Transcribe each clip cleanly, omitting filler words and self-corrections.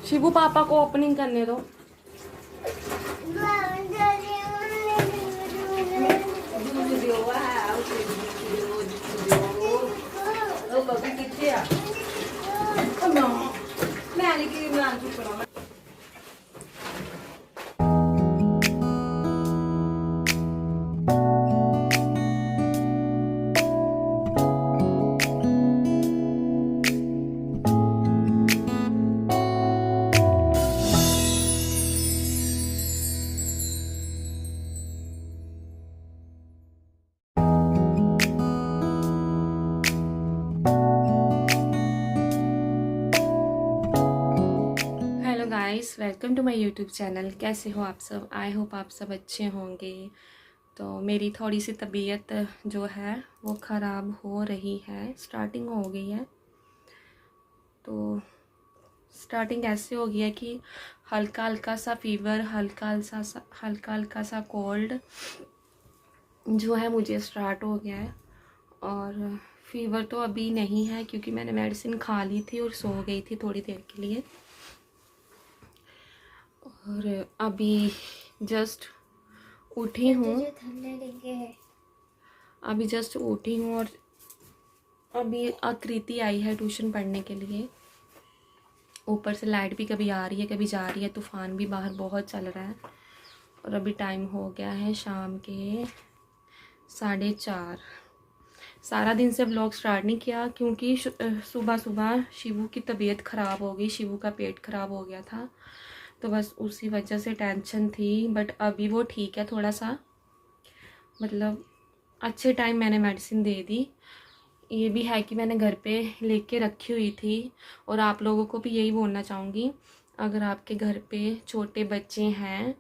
शिबू पापा को ओपनिंग करने दो। Hello guys, welcome to my YouTube channel. कैसे हो आप सब? आई होप आप सब अच्छे होंगे। तो मेरी थोड़ी सी तबीयत जो है वो ख़राब हो रही है, स्टार्टिंग हो गई है। तो स्टार्टिंग ऐसे हो गई है कि हल्का हल्का सा फीवर, हल्का हल्का सा कोल्ड जो है मुझे स्टार्ट हो गया है। और फीवर तो अभी नहीं है क्योंकि मैंने मेडिसिन खा ली थी और सो गई थी थोड़ी देर के लिए। और अभी जस्ट उठी हूँ, और अभी आकृति आई है ट्यूशन पढ़ने के लिए। ऊपर से लाइट भी कभी आ रही है कभी जा रही है, तूफ़ान भी बाहर बहुत चल रहा है। और अभी टाइम हो गया है शाम के 4:30। सारा दिन से व्लॉग स्टार्ट नहीं किया क्योंकि सुबह सुबह शिवू की तबीयत ख़राब हो गई, शिवू का पेट ख़राब हो गया था। तो बस उसी वजह से टेंशन थी, बट अभी वो ठीक है थोड़ा सा, मतलब अच्छे टाइम मैंने मेडिसिन दे दी। ये भी है कि मैंने घर पे लेके रखी हुई थी। और आप लोगों को भी यही बोलना चाहूँगी, अगर आपके घर पे छोटे बच्चे हैं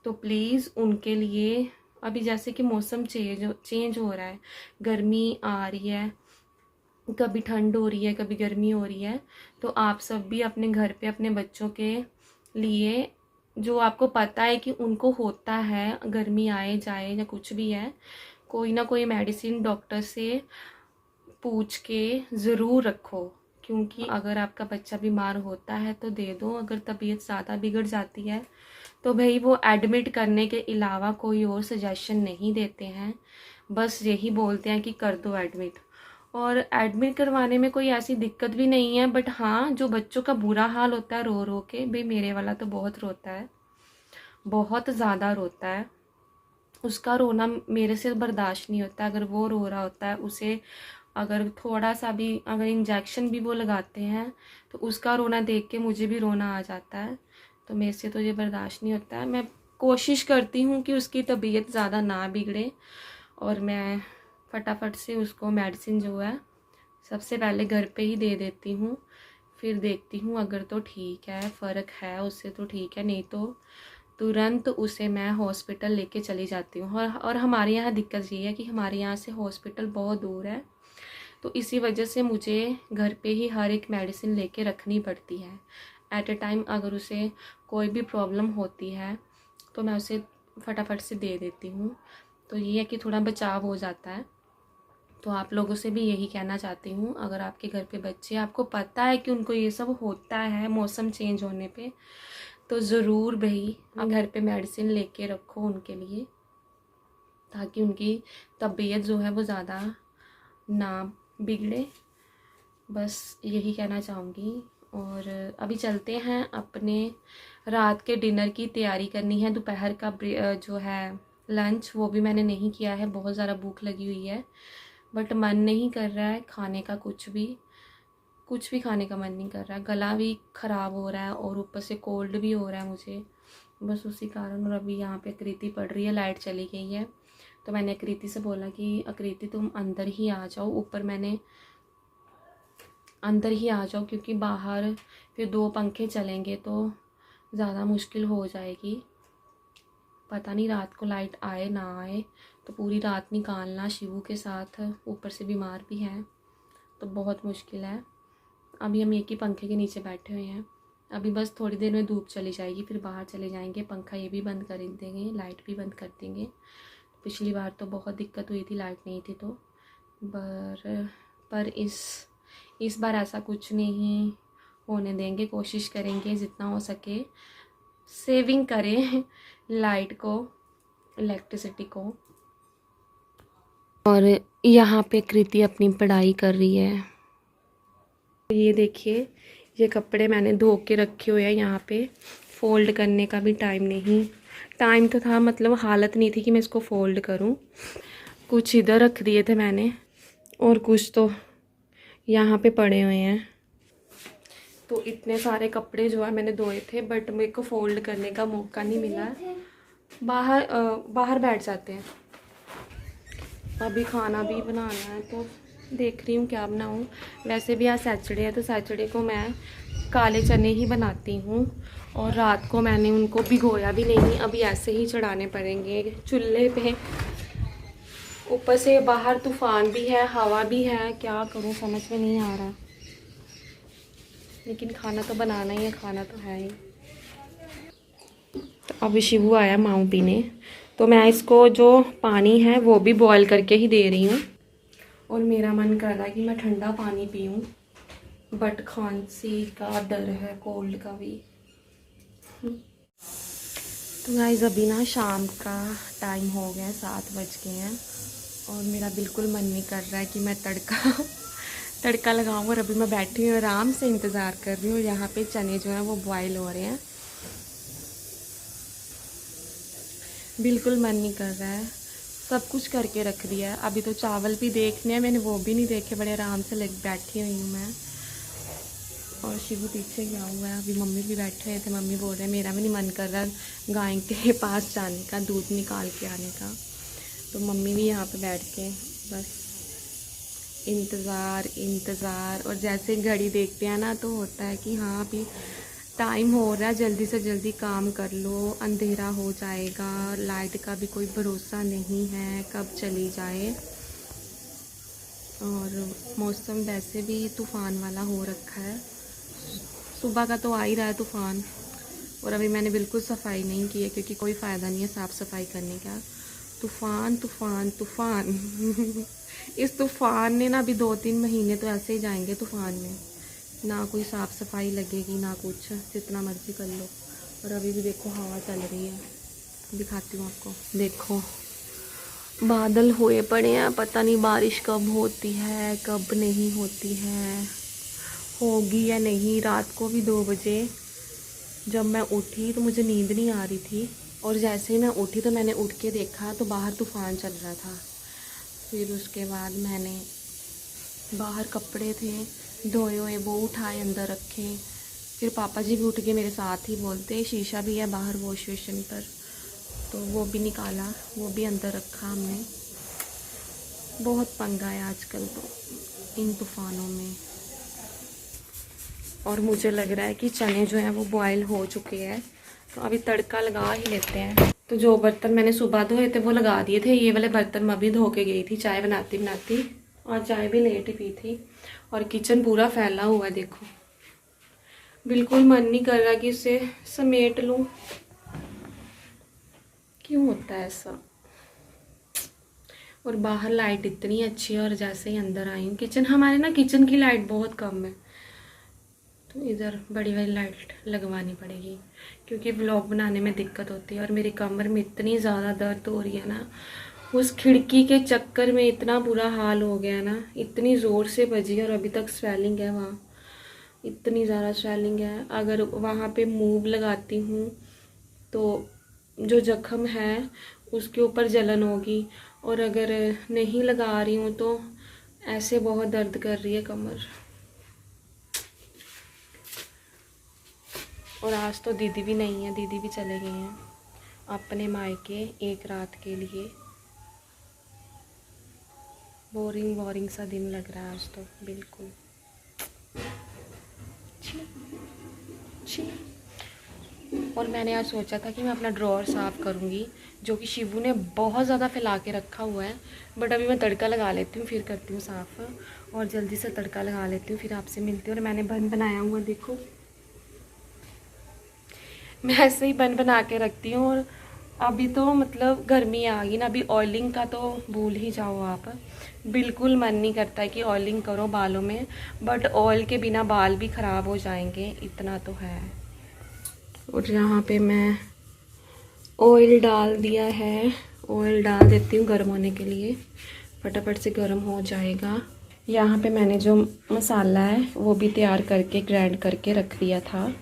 तो प्लीज़ उनके लिए, अभी जैसे कि मौसम चेंज हो रहा है, गर्मी आ रही है, कभी ठंड हो रही है कभी गर्मी हो रही है, तो आप सब भी अपने घर पे अपने बच्चों के लिए, जो आपको पता है कि उनको होता है, गर्मी आए जाए या कुछ भी है, कोई ना कोई मेडिसिन डॉक्टर से पूछ के ज़रूर रखो। क्योंकि अगर आपका बच्चा बीमार होता है तो दे दो, अगर तबीयत ज़्यादा बिगड़ जाती है तो भाई वो एडमिट करने के अलावा कोई और सजेशन नहीं देते हैं, बस यही बोलते हैं कि कर दो एडमिट। और एडमिट करवाने में कोई ऐसी दिक्कत भी नहीं है, बट हाँ, जो बच्चों का बुरा हाल होता है रो रो के, भाई मेरे वाला तो बहुत रोता है, बहुत ज़्यादा रोता है। उसका रोना मेरे से बर्दाश्त नहीं होता। अगर वो रो रहा होता है, उसे अगर थोड़ा सा भी अगर इंजेक्शन भी वो लगाते हैं तो उसका रोना देख के मुझे भी रोना आ जाता है। तो मेरे से तो ये बर्दाश्त नहीं होता है। मैं कोशिश करती हूँ कि उसकी तबीयत ज़्यादा ना बिगड़े, और मैं फटाफट से उसको मेडिसिन जो है सबसे पहले घर पे ही दे देती हूँ। फिर देखती हूँ अगर तो ठीक है, फ़र्क है उससे तो ठीक है, नहीं तो तुरंत उसे मैं हॉस्पिटल लेके चली जाती हूँ। और हमारे यहाँ दिक्कत ये है कि हमारे यहाँ से हॉस्पिटल बहुत दूर है, तो इसी वजह से मुझे घर पे ही हर एक मेडिसिन लेके रखनी पड़ती है। एट ए टाइम अगर उसे कोई भी प्रॉब्लम होती है तो मैं उसे फटाफट से दे देती हूँ। तो ये है कि थोड़ा बचाव हो जाता है। तो आप लोगों से भी यही कहना चाहती हूँ, अगर आपके घर पे बच्चे, आपको पता है कि उनको ये सब होता है मौसम चेंज होने पे, तो ज़रूर भाई आप घर पे मेडिसिन लेके रखो उनके लिए, ताकि उनकी तबीयत जो है वो ज़्यादा ना बिगड़े। बस यही कहना चाहूँगी। और अभी चलते हैं, अपने रात के डिनर की तैयारी करनी है। दोपहर का जो है लंच, वो भी मैंने नहीं किया है, बहुत ज़्यादा भूख लगी हुई है, बट मन नहीं कर रहा है खाने का, कुछ भी खाने का मन नहीं कर रहा है। गला भी ख़राब हो रहा है और ऊपर से कोल्ड भी हो रहा है मुझे, बस उसी कारण। और अभी यहाँ पे आकृति पड़ रही है, लाइट चली गई है, तो मैंने आकृति से बोला कि आकृति तुम अंदर ही आ जाओ, ऊपर मैंने अंदर ही आ जाओ, क्योंकि बाहर फिर 2 पंखे चलेंगे तो ज़्यादा मुश्किल हो जाएगी। पता नहीं रात को लाइट आए ना आए, तो पूरी रात निकालना शिवू के साथ, ऊपर से बीमार भी है, तो बहुत मुश्किल है। अभी हम एक ही पंखे के नीचे बैठे हुए हैं। अभी बस थोड़ी देर में धूप चली जाएगी, फिर बाहर चले जाएंगे, पंखा ये भी बंद कर देंगे, लाइट भी बंद कर देंगे। पिछली बार तो बहुत दिक्कत हुई थी लाइट नहीं थी तो, पर इस बार ऐसा कुछ नहीं होने देंगे, कोशिश करेंगे जितना हो सके सेविंग करें लाइट को, इलेक्ट्रिसिटी को। और यहाँ पे कृति अपनी पढ़ाई कर रही है। ये देखिए, ये कपड़े मैंने धो के रखे हुए हैं यहाँ पे। फ़ोल्ड करने का भी टाइम तो था, मतलब हालत नहीं थी कि मैं इसको फ़ोल्ड करूँ। कुछ इधर रख दिए थे मैंने और कुछ तो यहाँ पे पड़े हुए हैं। तो इतने सारे कपड़े जो है मैंने धोए थे, बट मेरे को फ़ोल्ड करने का मौका नहीं मिला। बाहर बैठ जाते हैं। अभी खाना भी बनाना है तो देख रही हूँ क्या बनाऊँ। वैसे भी आज सैटरडे है तो सैटरडे को मैं काले चने ही बनाती हूँ। और रात को मैंने उनको भिगोया भी नहीं, अभी ऐसे ही चढ़ाने पड़ेंगे चूल्हे पे। ऊपर से बाहर तूफ़ान भी है, हवा भी है, क्या करूँ समझ में नहीं आ रहा। लेकिन खाना तो बनाना ही है, खाना तो है ही। तो अभी शिवू आया माऊ पीने, तो मैं इसको जो पानी है वो भी बॉईल करके ही दे रही हूँ। और मेरा मन कर रहा है कि मैं ठंडा पानी पीऊँ, बट खांसी का डर है, कोल्ड का भी। तो गाइस अभी ना शाम का टाइम हो गया है, 7 बज गए हैं और मेरा बिल्कुल मन नहीं कर रहा है कि मैं तड़का लगाऊँ। और अभी मैं बैठी हूँ आराम से इंतज़ार कर रही हूँ। यहाँ पे चने जो हैं वो बॉईल हो रहे हैं। बिल्कुल मन नहीं कर रहा है, सब कुछ करके रख दिया है। अभी तो चावल भी देखने हैं, मैंने वो भी नहीं देखे, बड़े आराम से बैठी हुई हूँ मैं। और शिवू पीछे गया हुआ है, अभी मम्मी भी बैठे थे। मम्मी बोल रहे हैं मेरा भी नहीं मन कर रहा गाय के पास जाने का, दूध निकाल के आने का। तो मम्मी भी यहाँ पे बैठ के बस इंतज़ार। और जैसे घड़ी देखते हैं ना तो होता है कि हाँ अभी टाइम हो रहा है, जल्दी से जल्दी काम कर लो, अंधेरा हो जाएगा। लाइट का भी कोई भरोसा नहीं है कब चली जाए। और मौसम वैसे भी तूफ़ान वाला हो रखा है, सुबह का तो आ ही रहा है तूफ़ान। और अभी मैंने बिल्कुल सफाई नहीं की है क्योंकि कोई फ़ायदा नहीं है साफ़ सफाई करने का। तूफ़ान इस तूफ़ान ने ना अभी 2-3 महीने तो ऐसे ही जाएंगे तूफ़ान में, ना कोई साफ़ सफाई लगेगी ना कुछ, जितना मर्ज़ी कर लो। और अभी भी देखो हवा चल रही है, दिखाती हूँ आपको। देखो बादल हुए पड़े हैं, पता नहीं बारिश कब होती है कब नहीं होती है, होगी या नहीं। रात को भी 2 बजे जब मैं उठी तो मुझे नींद नहीं आ रही थी, और जैसे ही मैं उठी तो मैंने उठ के देखा तो बाहर तूफ़ान चल रहा था। फिर उसके बाद मैंने बाहर कपड़े थे धोए हुए वो उठाए अंदर रखे। फिर पापा जी भी उठ के मेरे साथ ही बोलते, शीशा भी है बाहर वॉश बेसिन पर, तो वो भी निकाला, वो भी अंदर रखा हमने। बहुत पंगा है आजकल तो इन तूफ़ानों में। और मुझे लग रहा है कि चने जो हैं वो बॉयल हो चुके हैं, तो अभी तड़का लगा ही लेते हैं। तो जो बर्तन मैंने सुबह धोए थे वो लगा दिए थे, ये वाले बर्तन मैं अभी धो के गई थी चाय बनाती। और चाय भी लेट ही पी थी। और किचन पूरा फैला हुआ है देखो, बिल्कुल मन नहीं कर रहा कि इसे समेट लूँ। क्यों होता है ऐसा। और बाहर लाइट इतनी अच्छी है और जैसे ही अंदर आई हूँ किचन, हमारे ना किचन की लाइट बहुत कम है, तो इधर बड़ी वाली लाइट लगवानी पड़ेगी क्योंकि व्लॉग बनाने में दिक्कत होती है। और मेरी कमर में इतनी ज़्यादा दर्द हो रही है ना, उस खिड़की के चक्कर में इतना बुरा हाल हो गया ना, इतनी ज़ोर से बजी और अभी तक स्वेलिंग है वहाँ, इतनी ज़्यादा स्वेलिंग है। अगर वहाँ पे मूव लगाती हूँ तो जो जख्म है उसके ऊपर जलन होगी, और अगर नहीं लगा रही हूँ तो ऐसे बहुत दर्द कर रही है कमर। और आज तो दीदी भी नहीं है, दीदी भी चले गए हैं अपने मायके 1 रात के लिए। बोरिंग सा दिन लग रहा है आज तो बिल्कुल। और मैंने आज सोचा था कि मैं अपना ड्रॉअर साफ़ करूँगी, जो कि शिवू ने बहुत ज़्यादा फैला के रखा हुआ है। बट अभी मैं तड़का लगा लेती हूँ फिर करती हूँ साफ़, और जल्दी से तड़का लगा लेती हूँ फिर आपसे मिलती हूँ। और मैंने बन बनाया हुआ देखो, मैं ऐसे ही बन बना के रखती हूँ। और अभी तो मतलब गर्मी आ गई ना, अभी ऑयलिंग का तो भूल ही जाओ आप, बिल्कुल मन नहीं करता है कि ऑयलिंग करो बालों में, बट ऑयल के बिना बाल भी ख़राब हो जाएंगे, इतना तो है। और यहाँ पे मैं ऑयल डाल दिया है, ऑयल डाल देती हूँ गर्म होने के लिए, फटाफट से गर्म हो जाएगा। यहाँ पे मैंने जो मसाला है वो भी तैयार करके ग्राइंड करके रख दिया था।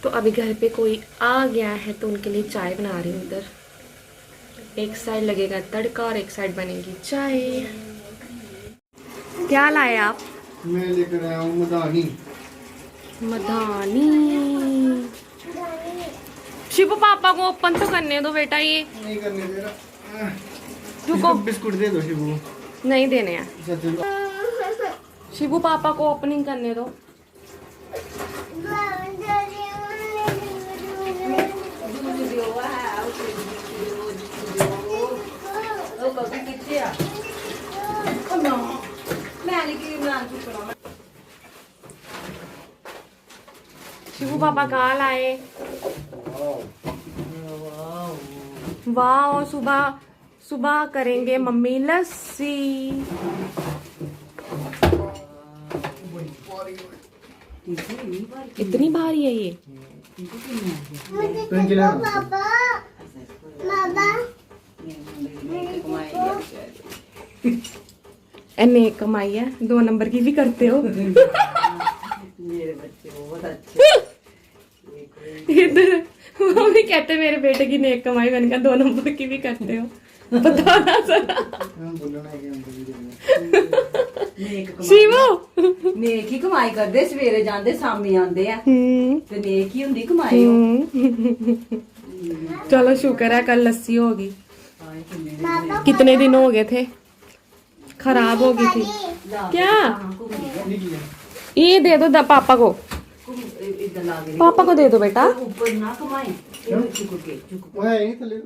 तो अभी घर पे कोई आ गया है तो उनके लिए चाय बना रही हूँ। उधर एक साइड लगेगा तड़का और एक साइड बनेगी चाय। क्या लाए आप? मैं लेकर आया हूँ मदानी। मदानी। शिबू पापा को ओपन तो करने दो बेटा, ये नहीं करने दे रहा। रुको, बिस्कुट दे दो शिबू। नहीं देने हैं। चलो शिबू पापा को ओपनिंग करने दो। शिबू पापा कहाँ लाए? वाह, सुबह सुबह करेंगे मम्मी लस्सी। इतनी भारी है ये? एने कमाई है, 2 नंबर की भी करते हो। मेरे बच्चे बहुत अच्छे। इधर वो भी कहते मेरे बेटे की नेक कमाई, मैंने कहा 2 नंबर की भी करते हो, बता ना जरा। शिवो नेक ही कमाई करदे, सवेरे जांदे शामी आंदे आ ते नेक ही हुंदी कमाई। चलो शुक्र है कल लस्सी होगी। कितने दिन हो गए थे, खराब हो गई थी। क्या ये दे दो पापा को, पापा को दे दो बेटा। ऊपर ना कमाई, चुक के चुक। वो है नहीं थले।